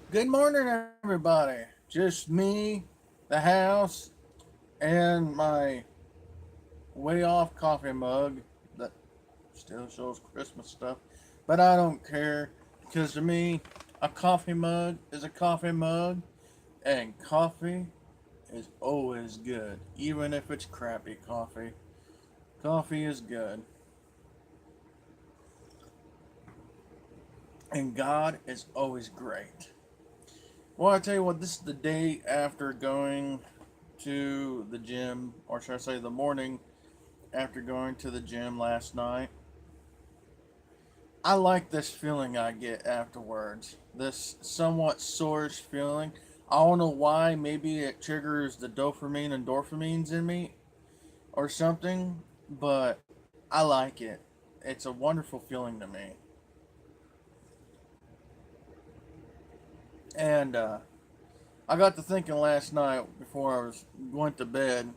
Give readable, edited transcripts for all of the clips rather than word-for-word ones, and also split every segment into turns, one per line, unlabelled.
Good morning, everybody. Just me, the house, and my way off coffee mug that still shows Christmas stuff. But I don't care because to me, a coffee mug is a coffee mug, and coffee is always good, even if it's crappy coffee. Coffee is good, and God is always great. Well, I tell you what, this is the day after going to the gym, or should I say the morning after going to the gym last night. I like this feeling I get afterwards. This somewhat sourish feeling. I don't know why. Maybe it triggers the dopamine and endorphins in me or something, but I like it. It's a wonderful feeling to me. And I got to thinking last night before I was going to bed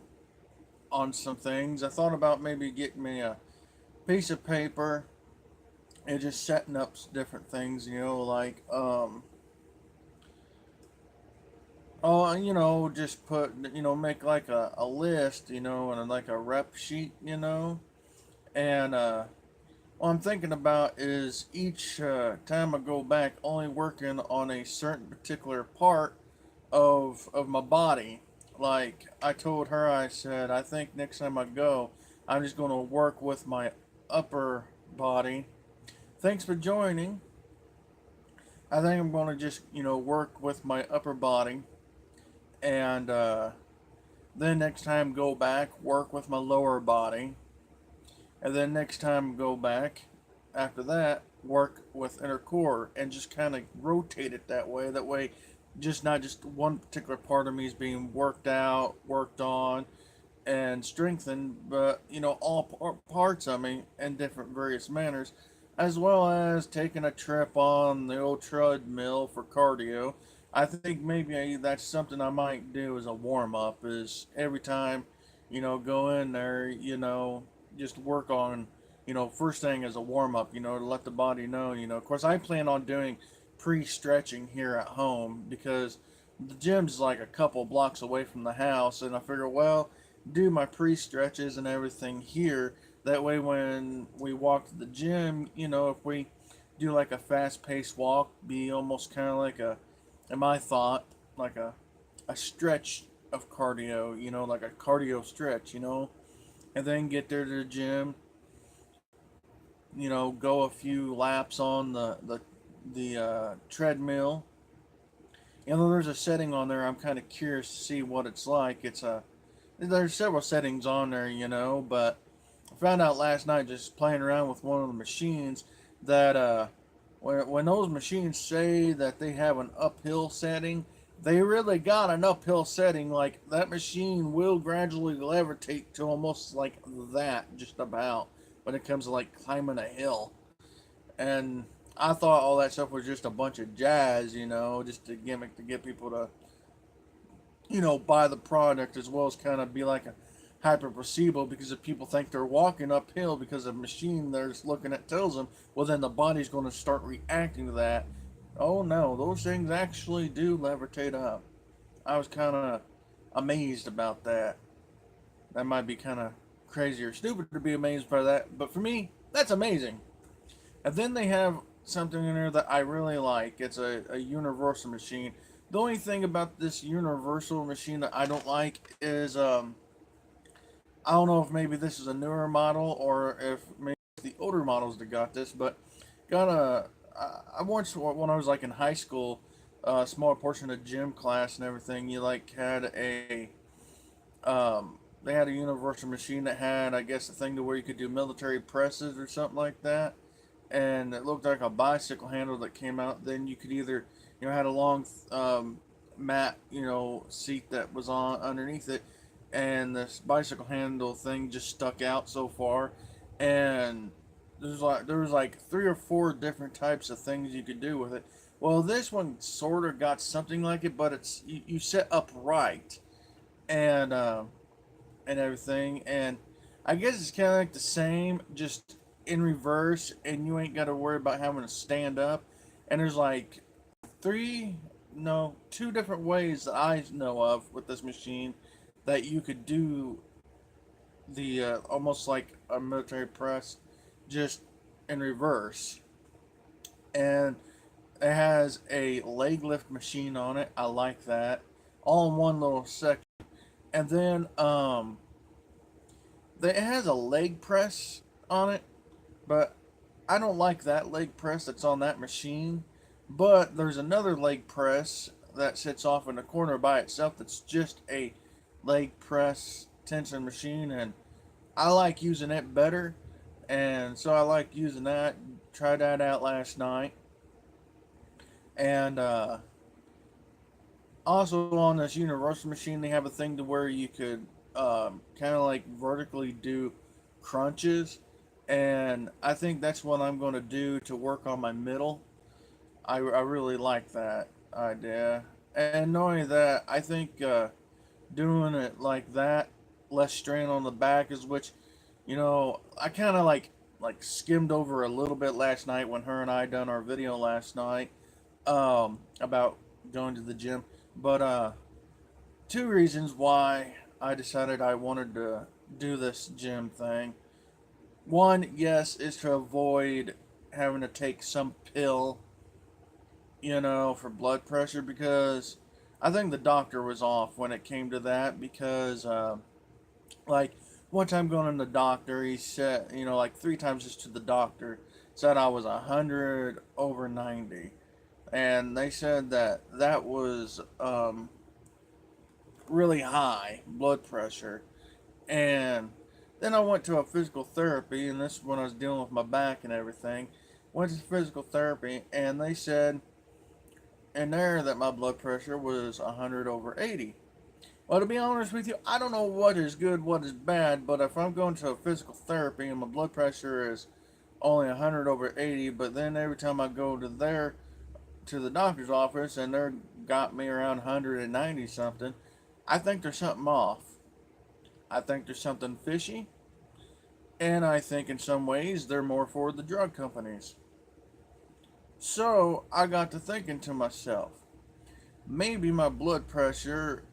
on some things. I thought about maybe getting me a piece of paper and just setting up different things, like just put, make like a list, and like a rep sheet, and what I'm thinking about is each time I go back, only working on a certain particular part of my body. Like I told her, I said I think next time I go, I'm just going to work with my upper body. Thanks for joining. I think I'm going to just, work with my upper body, and then next time go back, work with my lower body, and then next time go back, after that, work with inner core, and just kind of rotate it that way. That way, just not just one particular part of me is being worked out, worked on, and strengthened, but all parts of me in different various manners, as well as taking a trip on the old treadmill for cardio. I think maybe that's something I might do as a warm up. Is every time, go in there, just work on, first thing as a warm up, to let the body know, Of course, I plan on doing pre stretching here at home because the gym's like a couple blocks away from the house, and I figure, well, do my pre stretches and everything here. That way, when we walk to the gym, if we do like a fast paced walk, be almost kind of like in my thought, like a stretch of cardio, like a cardio stretch, and then get there to the gym, go a few laps on the treadmill. There's a setting on there. I'm kind of curious to see what it's like. There's several settings on there, but I found out last night just playing around with one of the machines that when those machines say that they have an uphill setting, they really got an uphill setting. Like that machine will gradually levitate to almost like that, just about when it comes to like climbing a hill. And I thought all that stuff was just a bunch of jazz, just a gimmick to get people to buy the product, as well as kind of be like a hyper placebo, because if people think they're walking uphill because a machine they're just looking at tells them, well, then the body's going to start reacting to that. Oh no, those things actually do levitate up. I was kind of amazed about that. That might be kind of crazy or stupid to be amazed by that, but for me, that's amazing. And then they have something in there that I really like. It's a universal machine. The only thing about this universal machine that I don't like is I don't know if maybe this is a newer model or if maybe it's the older models that got this, but got I once when I was like in high school, a small portion of gym class and everything, you like had they had a universal machine that had, I guess, a thing to where you could do military presses or something like that, and it looked like a bicycle handle that came out. Then you could either, had a long mat, seat that was on underneath it, and this bicycle handle thing just stuck out so far, and there was like three or four different types of things you could do with it. Well, this one sort of got something like it, but you set upright and and everything, and I guess it's kind of like the same, just in reverse, and you ain't got to worry about having to stand up. And there's like three. no, two different ways that I know of with this machine that you could do the almost like a military press, just in reverse. And it has a leg lift machine on it. I like that. All in one little section. And then it has a leg press on it, but I don't like that leg press that's on that machine. But there's another leg press that sits off in the corner by itself that's just a leg press tension machine, and I like using it better. And so I like using that. Tried that out last night. And also on this universal machine, they have a thing to where you could kind of like vertically do crunches. And I think that's what I'm going to do to work on my middle. I really like that idea. And not only that, I think doing it like that, less strain on the back, is which, I kind of like skimmed over a little bit last night when her and I done our video last night about going to the gym. But two reasons why I decided I wanted to do this gym thing. One, yes, is to avoid having to take some pill, for blood pressure, because I think the doctor was off when it came to that, because like one time going to the doctor, he said, like three times just to the doctor, said I was 100/90, and they said that was really high blood pressure. And then I went to a physical therapy, and this is when I was dealing with my back and everything. Went to physical therapy, and they said in there that my blood pressure was 100/80. Well, to be honest with you, I don't know what is good, what is bad, but if I'm going to a physical therapy and my blood pressure is only 100/80, but then every time I go to the doctor's office and they're got me around 190 something, I think there's something off. I think there's something fishy, and I think in some ways they're more for the drug companies. So I got to thinking to myself, maybe my blood pressure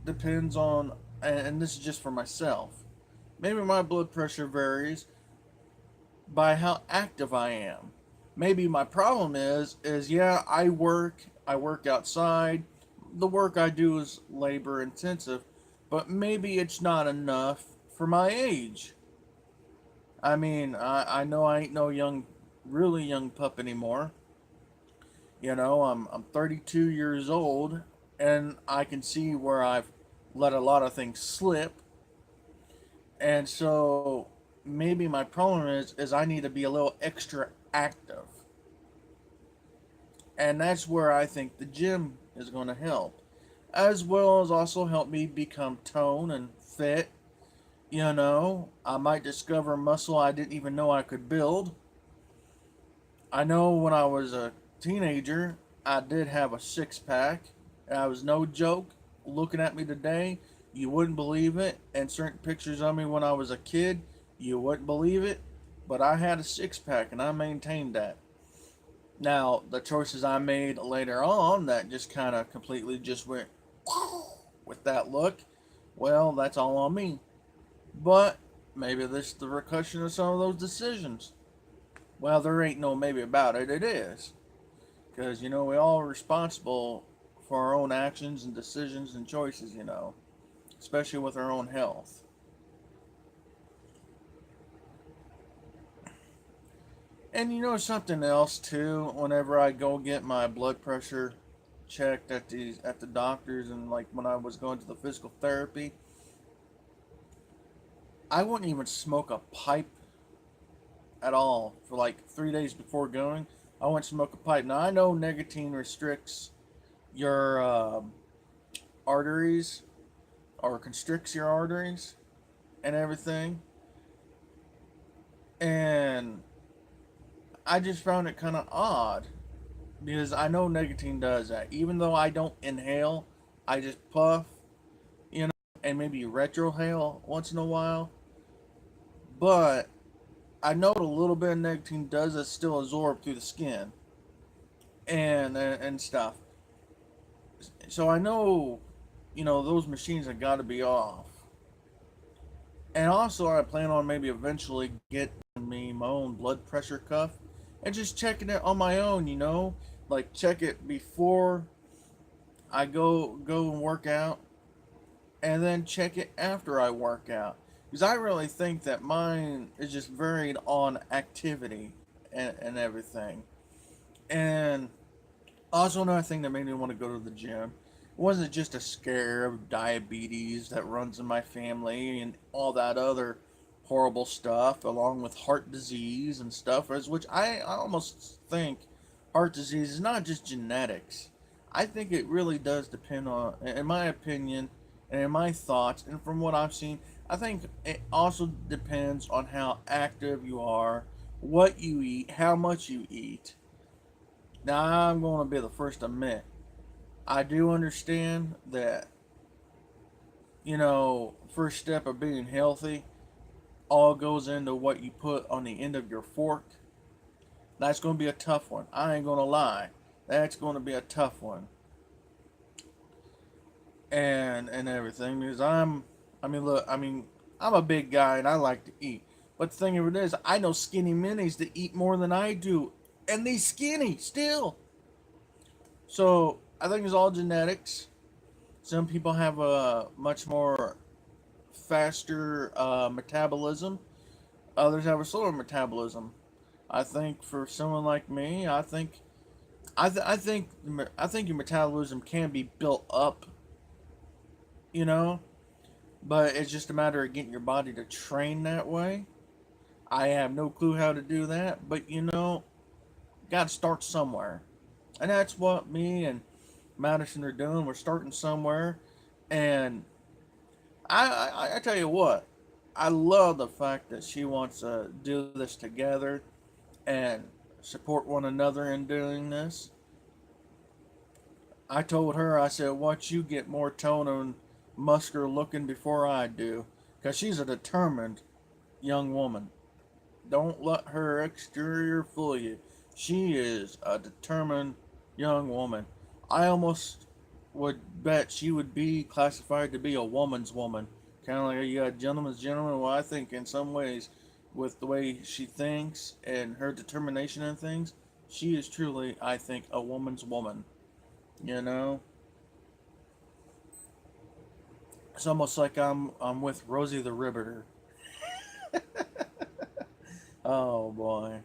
depends on, and this is just for myself, maybe my blood pressure varies by how active I am. Maybe my problem is yeah, I work outside. The work I do is labor intensive, but maybe it's not enough for my age. I mean, I know I ain't no really young pup anymore. I'm 32 years old, and I can see where I've let a lot of things slip. And so maybe my problem is I need to be a little extra active. And that's where I think the gym is going to help, as well as also help me become toned and fit. I might discover muscle I didn't even know I could build. I know when I was a teenager, I did have a six pack. I was no joke. Looking at me today, you wouldn't believe it. And certain pictures of me when I was a kid, you wouldn't believe it. But I had a six pack and I maintained that. Now, the choices I made later on that just kind of completely just went with that look, well, that's all on me. But maybe this is the repercussion of some of those decisions. Well, there ain't no maybe about it. It is. Because, we all are responsible for our own actions and decisions and choices, especially with our own health. And something else too, whenever I go get my blood pressure checked at the doctors, and like when I was going to the physical therapy, I wouldn't even smoke a pipe at all for like 3 days before going. I wouldn't smoke a pipe. Now I know nicotine restricts your arteries, or constricts your arteries and everything, and I just found it kind of odd, because I know nicotine does that. Even though I don't inhale, I just puff, and maybe retrohale once in a while. But I know a little bit of nicotine does still absorb through the skin and stuff. So I know, those machines have got to be off. And also, I plan on maybe eventually getting me my own blood pressure cuff and just checking it on my own, like check it before I go and work out, and then check it after I work out. Because I really think that mine is just varied on activity and everything. And also, another thing that made me want to go to the gym wasn't just a scare of diabetes that runs in my family and all that other horrible stuff, along with heart disease and stuff, as which I almost think heart disease is not just genetics. I think it really does depend on, in my opinion, and in my thoughts, and from what I've seen, I think it also depends on how active you are, what you eat, how much you eat. Now, I'm going to be the first to admit, I do understand that, first step of being healthy all goes into what you put on the end of your fork. That's going to be a tough one. I ain't going to lie. That's going to be a tough one. And everything because I'm a big guy and I like to eat. But the thing of it is, I know skinny minis that eat more than I do, and they skinny still. So I think it's all genetics. Some people have a much more faster metabolism. Others have a slower metabolism. I think for someone like me, I think your metabolism can be built up, you know, but it's just a matter of getting your body to train that way. I have no clue how to do that, but got to start somewhere, and that's what me and Madison are doing. We're starting somewhere, and I tell you what, I love the fact that she wants to do this together and support one another in doing this. I told her, I said, watch you get more tone and muscular looking before I do. Because she's a determined young woman. Don't let her exterior fool you. She is a determined young woman. I almost would bet she would be classified to be a woman's woman. Kind of like you got a gentleman's gentleman. Well, I think in some ways, with the way she thinks and her determination in things, she is truly, I think, a woman's woman. You know, it's almost like I'm with Rosie the Riveter. Oh boy.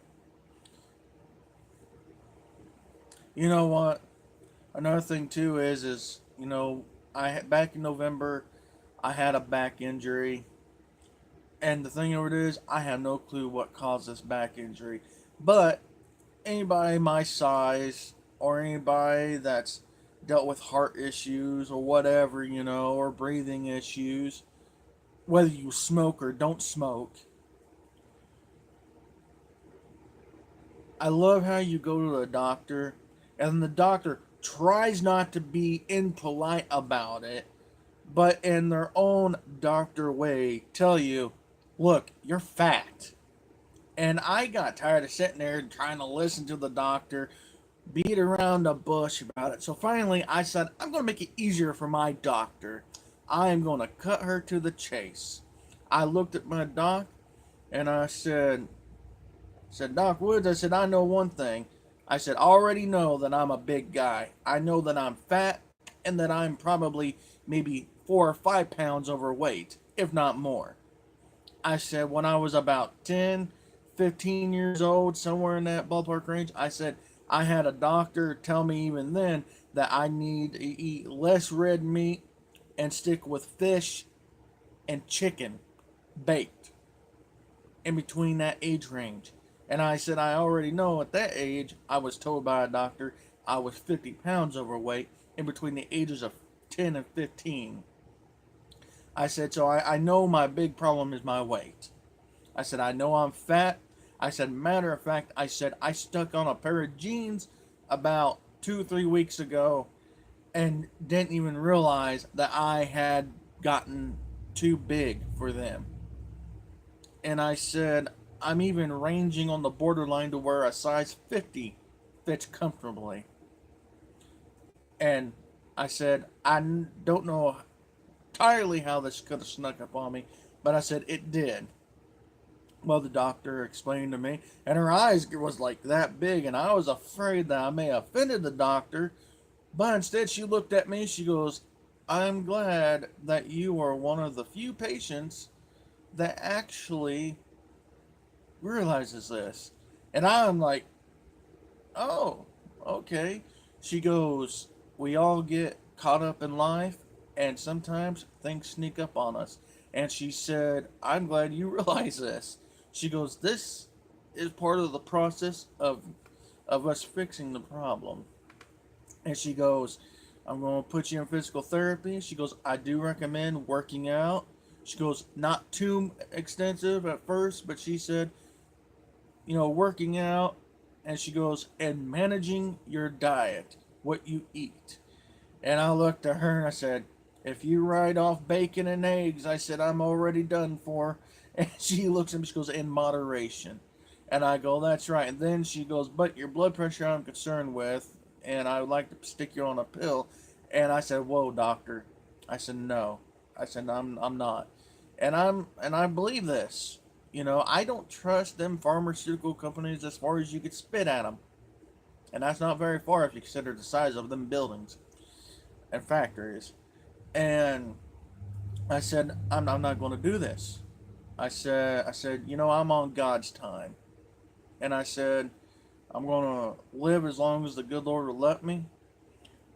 You know what? Another thing too is I back in November I had a back injury, and the thing of it is I have no clue what caused this back injury, but anybody my size or anybody that's dealt with heart issues or whatever, or breathing issues, whether you smoke or don't smoke, I love how you go to the doctor and the doctor tries not to be impolite about it, but in their own doctor way tell you, look, you're fat. And I got tired of sitting there and trying to listen to the doctor beat around the bush about it. So finally, I said, I'm going to make it easier for my doctor. I am going to cut her to the chase. I looked at my doc and I said, Doc Woods, I said, I know one thing. I said, I already know that I'm a big guy. I know that I'm fat and that I'm probably maybe 4 or 5 pounds overweight, if not more. I said, when I was about 10, 15 years old, somewhere in that ballpark range, I said, I had a doctor tell me even then that I need to eat less red meat and stick with fish and chicken baked in between that age range. And I said, I already know at that age, I was told by a doctor I was 50 pounds overweight in between the ages of 10 and 15. I said, so I know my big problem is my weight. I said, I know I'm fat. I said, matter of fact, I said, I stuck on a pair of jeans about 2 or 3 weeks ago and didn't even realize that I had gotten too big for them. And I said, I'm even ranging on the borderline to where a size 50 fits comfortably. And I said, don't know entirely how this could have snuck up on me, but I said it did. Well, the doctor explained to me, and her eyes was like that big, and I was afraid that I may have offended the doctor, but instead she looked at me, she goes, I'm glad that you are one of the few patients that actually realizes this. And I'm like, oh, okay. She goes, we all get caught up in life, and sometimes things sneak up on us. And she said, I'm glad you realize this. She goes, this is part of the process of us fixing the problem. And she goes, I'm going to put you in physical therapy. She goes, I do recommend working out. She goes, not too extensive at first, but she said, working out. And she goes, and managing your diet, what you eat. And I looked at her and I said, if you write off bacon and eggs, I said, I'm already done for. And she looks at me, she goes, in moderation. And I go, that's right. And then she goes, but your blood pressure I'm concerned with, and I would like to stick you on a pill. And I said, whoa, doctor. I said, no. I said, I'm not. And I believe this. I don't trust them pharmaceutical companies as far as you could spit at them. And that's not very far if you consider the size of them buildings and factories. And I said, I'm not going to do this. I said, I'm on God's time. And I said, I'm going to live as long as the good Lord will let me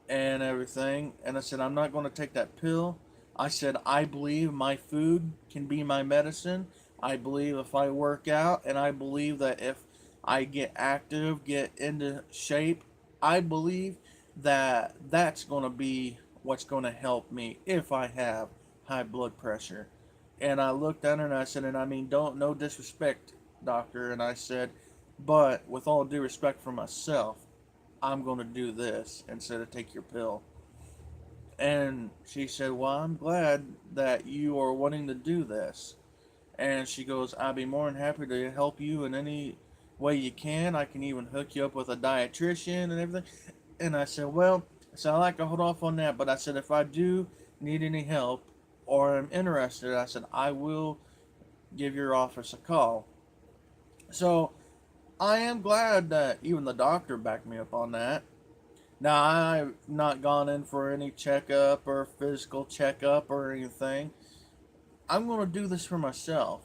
and everything. And I said, I'm not going to take that pill. I said, I believe my food can be my medicine. I believe if I work out, and I believe that if I get active, get into shape, I believe that that's going to be what's going to help me if I have high blood pressure. And I looked at her and I said, and I mean, don't, no disrespect, doctor. And I said, but with all due respect for myself, I'm going to do this instead of take your pill. And she said, well, I'm glad that you are wanting to do this. And she goes, I'd be more than happy to help you in any way you can. I can even hook you up with a dietitian and everything. And I said, well, I like to hold off on that. But I said, if I do need any help or am interested, I said, I will give your office a call. So I am glad that even the doctor backed me up on that. Now, I've not gone in for any checkup or physical checkup or anything. I'm going to do this for myself,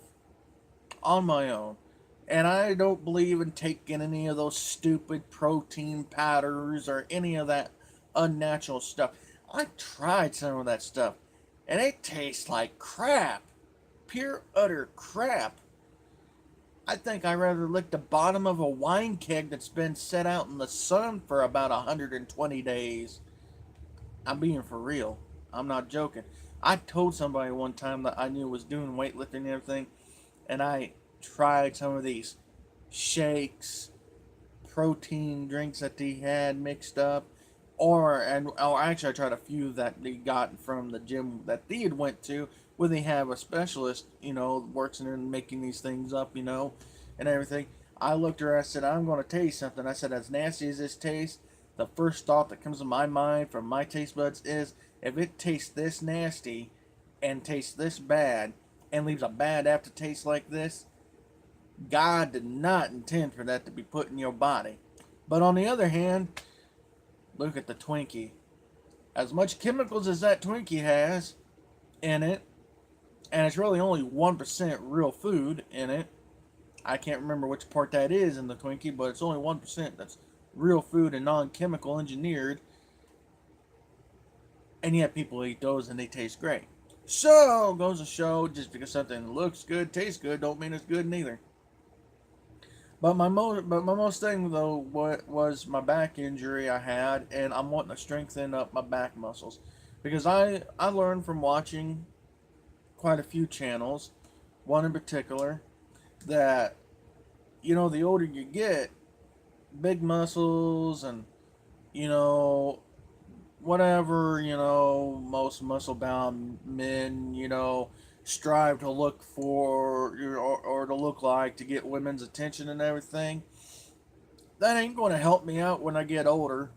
on my own. And I don't believe in taking any of those stupid protein powders or any of that unnatural stuff. I tried some of that stuff, and it tastes like crap. Pure, utter crap. I think I'd rather lick the bottom of a wine keg that's been set out in the sun for about 120 days. I'm being for real. I'm not joking. I told somebody one time that I knew was doing weightlifting and everything, and I tried some of these shakes, protein drinks that they had mixed up, or actually I tried a few that they got from the gym that they had went to, where they have a specialist, works in there and making these things up, and everything. I looked at her, I said, I'm going to tell you something. I said, as nasty as this tastes, the first thought that comes to my mind from my taste buds is, if it tastes this nasty and tastes this bad and leaves a bad aftertaste like this, God did not intend for that to be put in your body. But on the other hand, look at the Twinkie. As much chemicals as that Twinkie has in it, and it's really only 1% real food in it. I can't remember which part that is in the Twinkie, but it's only 1% that's real food and non-chemical engineered. And yet people eat those and they taste great. So, goes to show, just because something looks good, tastes good, don't mean it's good neither. But my most thing though was my back injury I had, and I'm wanting to strengthen up my back muscles, because I learned from watching quite a few channels, one in particular, that the older you get, big muscles and whatever, most muscle bound men, strive to look for, or to look like, to get women's attention and everything. That ain't going to help me out when I get older.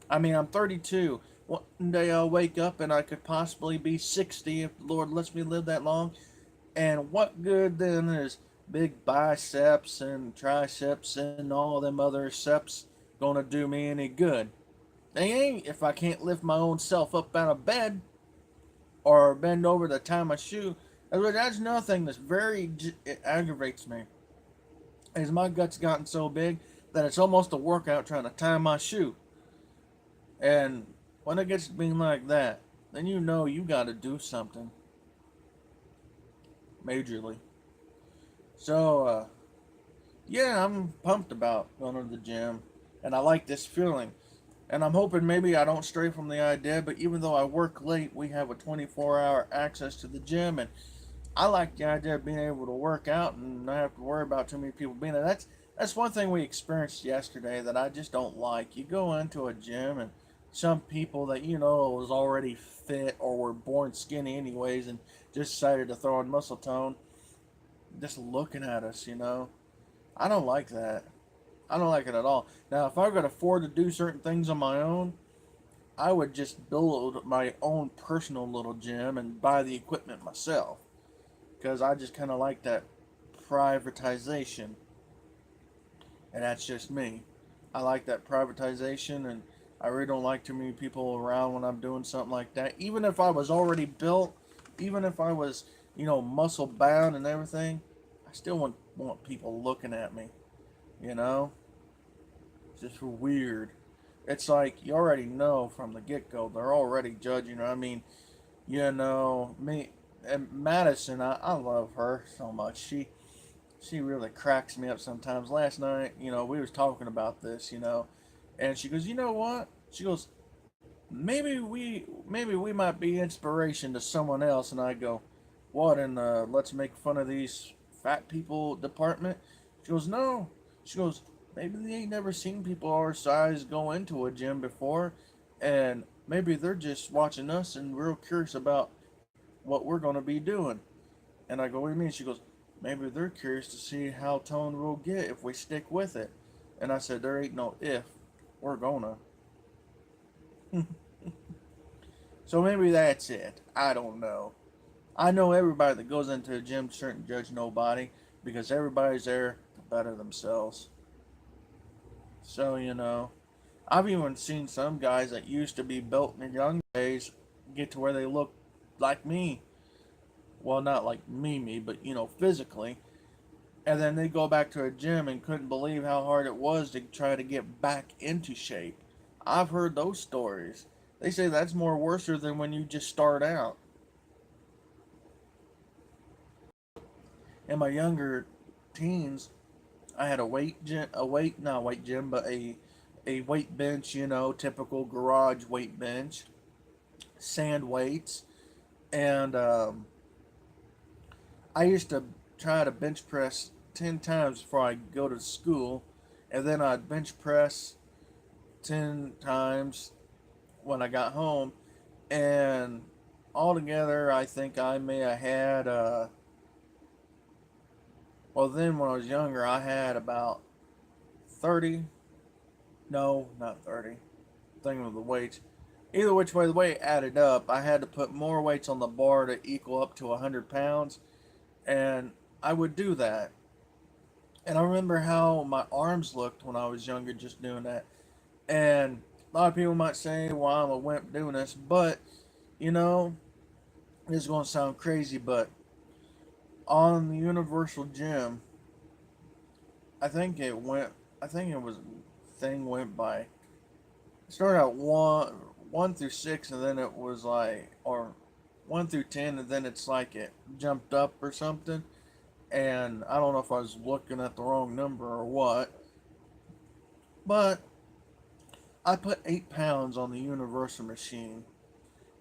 I mean, I'm 32. one day I'll wake up and I could possibly be 60 if the Lord lets me live that long. And what good then is big biceps and triceps and all them other seps gonna do me any good? They ain't if I can't lift my own self up out of bed or bend over to tie my shoe. That's nothing that's very, it aggravates me. Is my guts gotten so big that it's almost a workout trying to tie my shoe. And when it gets to being like that, then you know you got to do something majorly. So, yeah, I'm pumped about going to the gym, and I like this feeling. And I'm hoping maybe I don't stray from the idea, but even though I work late, we have a 24-hour access to the gym, and I like the idea of being able to work out and not have to worry about too many people being there. That's one thing we experienced yesterday that I just don't like. You go into a gym and some people that you know was already fit or were born skinny anyways and just decided to throw on muscle tone, just looking at us, you know. I don't like that. I don't like it at all. Now, if I could afford to do certain things on my own, I would just build my own personal little gym and buy the equipment myself. Because I just kind of like that privatization. And that's just me. I like that privatization, and I really don't like too many people around when I'm doing something like that. Even if I was already built, even if I was, muscle bound and everything, I still want people looking at me, you know? It's just weird. It's like you already know from the get go, they're already judging her. I mean, me and Madison, I love her so much. She really cracks me up sometimes. Last night, we was talking about this, and she goes, "You know what?" She goes, maybe we might be inspiration to someone else." And I go, "What, in the let's make fun of these fat people department?" She goes, "No." She goes, "Maybe they ain't never seen people our size go into a gym before, and maybe they're just watching us and real curious about what we're going to be doing." And I go, "What do you mean?" She goes, "Maybe they're curious to see how toned we'll get if we stick with it." And I said, "There ain't no if. We're gonna." So maybe that's it. I don't know. I know everybody that goes into a gym shouldn't judge nobody because everybody's there to better themselves. So, I've even seen some guys that used to be built in their young days get to where they look like me. Well, not like me, but, physically. And then they go back to a gym and couldn't believe how hard it was to try to get back into shape. I've heard those stories. They say that's more worse than when you just start out. In my younger teens, I had not weight gym, but a weight bench, typical garage weight bench, sand weights, and I used to try to bench press 10 times before I go to school, and then I'd bench press 10 times when I got home, and altogether, I think I may have had, well, then when I was younger, I had about 30, no, not 30, thinking of the weights. Either which way, the way it added up, I had to put more weights on the bar to equal up to 100 pounds, and I would do that. And I remember how my arms looked when I was younger just doing that. And a lot of people might say, well, I'm a wimp doing this, but, you know, this is going to sound crazy, but on the Universal Gym, I think it went, I think it was, thing went by, it started out 1 through 6, and then it was like, or 1 through 10, and then it's like it jumped up or something. And I don't know if I was looking at the wrong number or what, but I put 8 pounds on the Universal machine,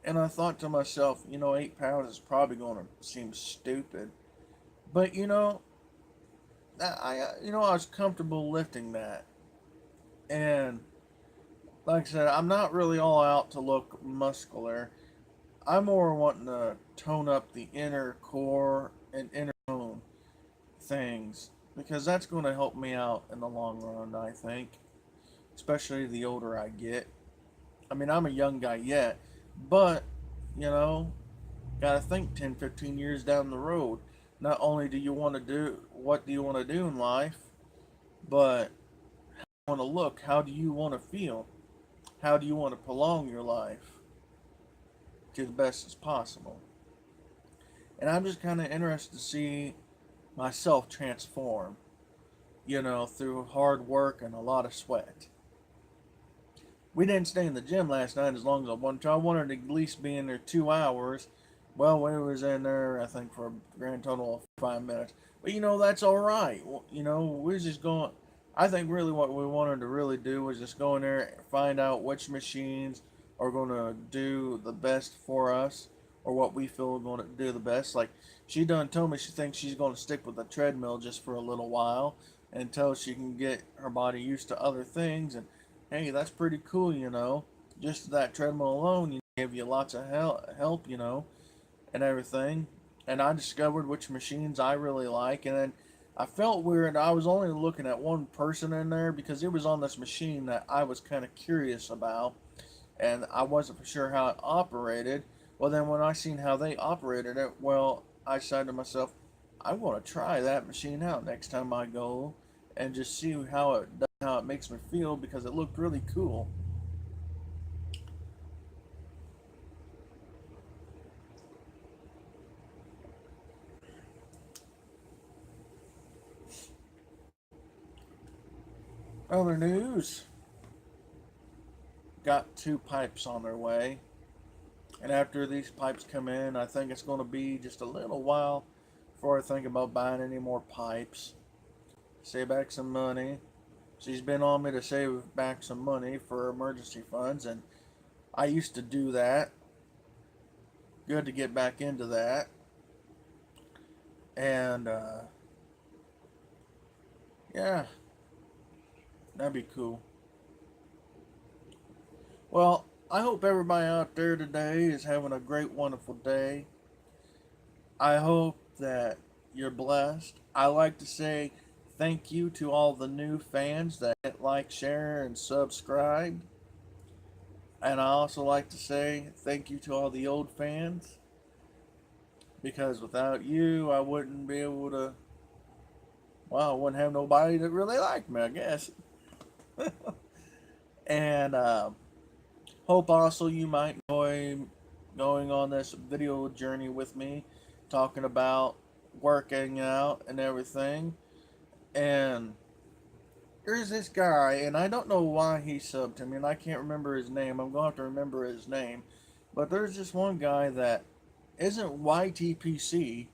and I thought to myself, 8 pounds is probably going to seem stupid, but I was comfortable lifting that, and like I said, I'm not really all out to look muscular. I'm more wanting to tone up the inner core and inner tone things because that's going to help me out in the long run, I think, especially the older I get. I mean, I'm a young guy yet, but, you know, got to think 10, 15 years down the road. Not only do you want to do, what do you want to do in life, but how do you want to look? How do you want to feel? How do you want to prolong your life to the best as possible? And I'm just kind of interested to see myself transform, through hard work and a lot of sweat. We didn't stay in the gym last night as long as I wanted to. I wanted to at least be in there 2 hours. Well, we was in there, I think, for a grand total of 5 minutes. But that's all right. We're just going. I think really what we wanted to really do was just go in there, find out which machines are going to do the best for us, or what we feel are going to do the best. Like she done told me she thinks she's going to stick with the treadmill just for a little while until she can get her body used to other things. And hey, that's pretty cool. Just that treadmill alone, give you lots of help, and everything. And I discovered which machines I really like. And then I felt weird. I was only looking at one person in there because it was on this machine that I was kind of curious about. And I wasn't for sure how it operated. Well, then when I seen how they operated it, well, I said to myself, I want to try that machine out next time I go and just see how it makes me feel because it looked really cool. Other news, got 2 pipes on their way. And after these pipes come in, I think it's going to be just a little while before I think about buying any more pipes. Save back some money. She's been on me to save back some money for emergency funds, and I used to do that. Good to get back into that. And, yeah, that'd be cool. Well, I hope everybody out there today is having a great, wonderful day. I hope that you're blessed. I like to say thank you to all the new fans that like, share, and subscribe. And I also like to say thank you to all the old fans because without you, I wouldn't be able to. Well, I wouldn't have nobody that really liked me, I guess. And hope also you might enjoy going on this video journey with me, talking about working out and everything. And there's this guy, and I don't know why he subbed to me, and I can't remember his name. I'm going to have to remember his name. But there's this one guy that isn't YTPC,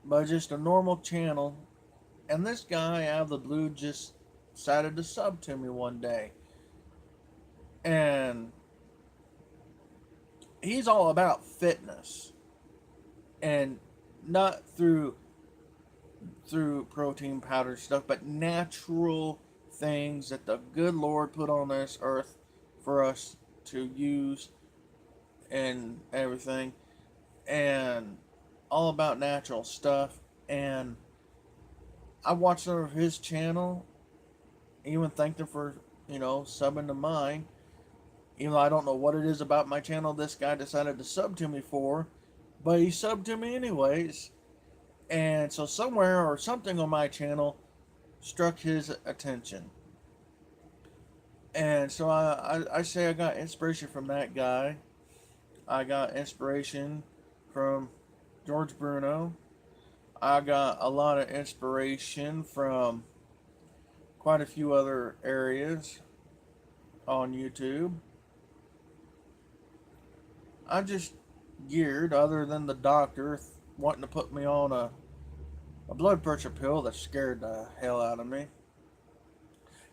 but just a normal channel. And this guy out of the blue just decided to sub to me one day. And he's all about fitness. And not through protein powder stuff, but natural things that the good Lord put on this earth for us to use and everything, and all about natural stuff. And I watched some of his channel, even thanked him for subbing to mine. Even though I don't know what it is about my channel this guy decided to sub to me for, but he subbed to me anyways. And so somewhere or something on my channel struck his attention. And so I say I got inspiration from that guy. I got inspiration from George Bruno. I got a lot of inspiration from quite a few other areas on YouTube. I'm just geared, other than the doctor wanting to put me on a blood pressure pill that scared the hell out of me.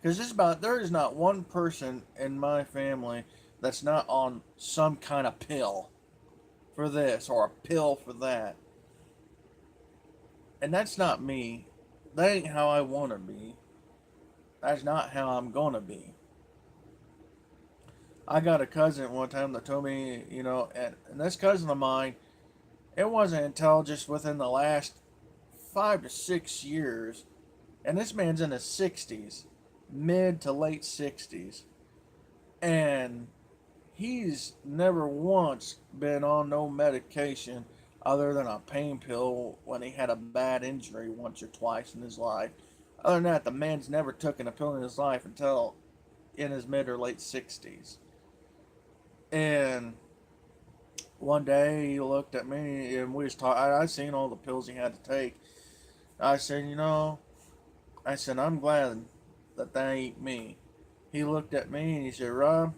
Because there is not one person in my family that's not on some kind of pill for this or a pill for that. And that's not me. That ain't how I want to be. That's not how I'm going to be. I got a cousin one time that told me, and this cousin of mine, it wasn't until just within the last 5 to 6 years, and this man's in his 60s, mid to late 60s, And he's never once been on no medication other than a pain pill when he had a bad injury once or twice in his life. Other than that, the man's never taken a pill in his life until in his mid or late 60s. And one day he looked at me and we was talking. I seen all the pills he had to take. I said, I said, I'm glad that ain't me. He looked at me and he said, Rob,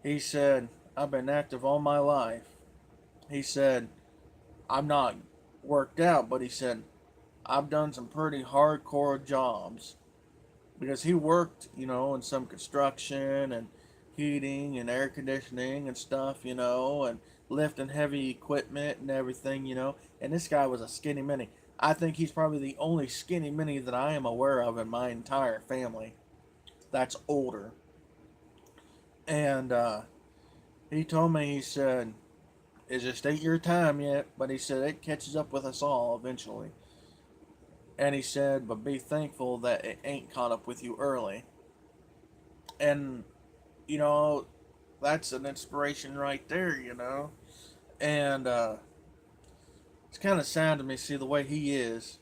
he said, I've been active all my life. He said, I'm not worked out, but he said, I've done some pretty hardcore jobs. Because he worked, in some construction and heating and air conditioning and stuff, and lifting heavy equipment and everything. And this guy was a skinny mini. I think he's probably the only skinny mini that I am aware of in my entire family that's older. And he told me, he said, it just ain't your time yet, but he said it catches up with us all eventually. And he said, but be thankful that it ain't caught up with you early. And, you know, that's an inspiration right there. And it's kind of sad to me see the way he is.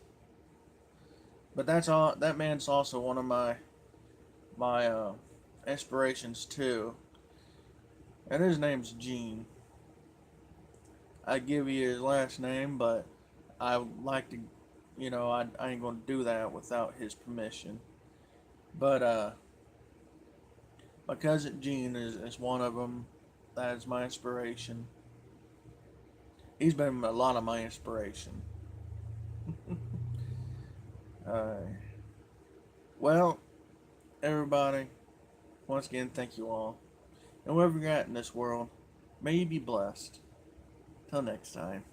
But that's all. That man's also one of my inspirations too. And his name's Gene. I'd give you his last name, but I would like to, I ain't gonna do that without his permission. But my cousin Gene is one of them. That is my inspiration. He's been a lot of my inspiration. uh, well, everybody, once again, thank you all. And wherever you're at in this world, may you be blessed. Till next time.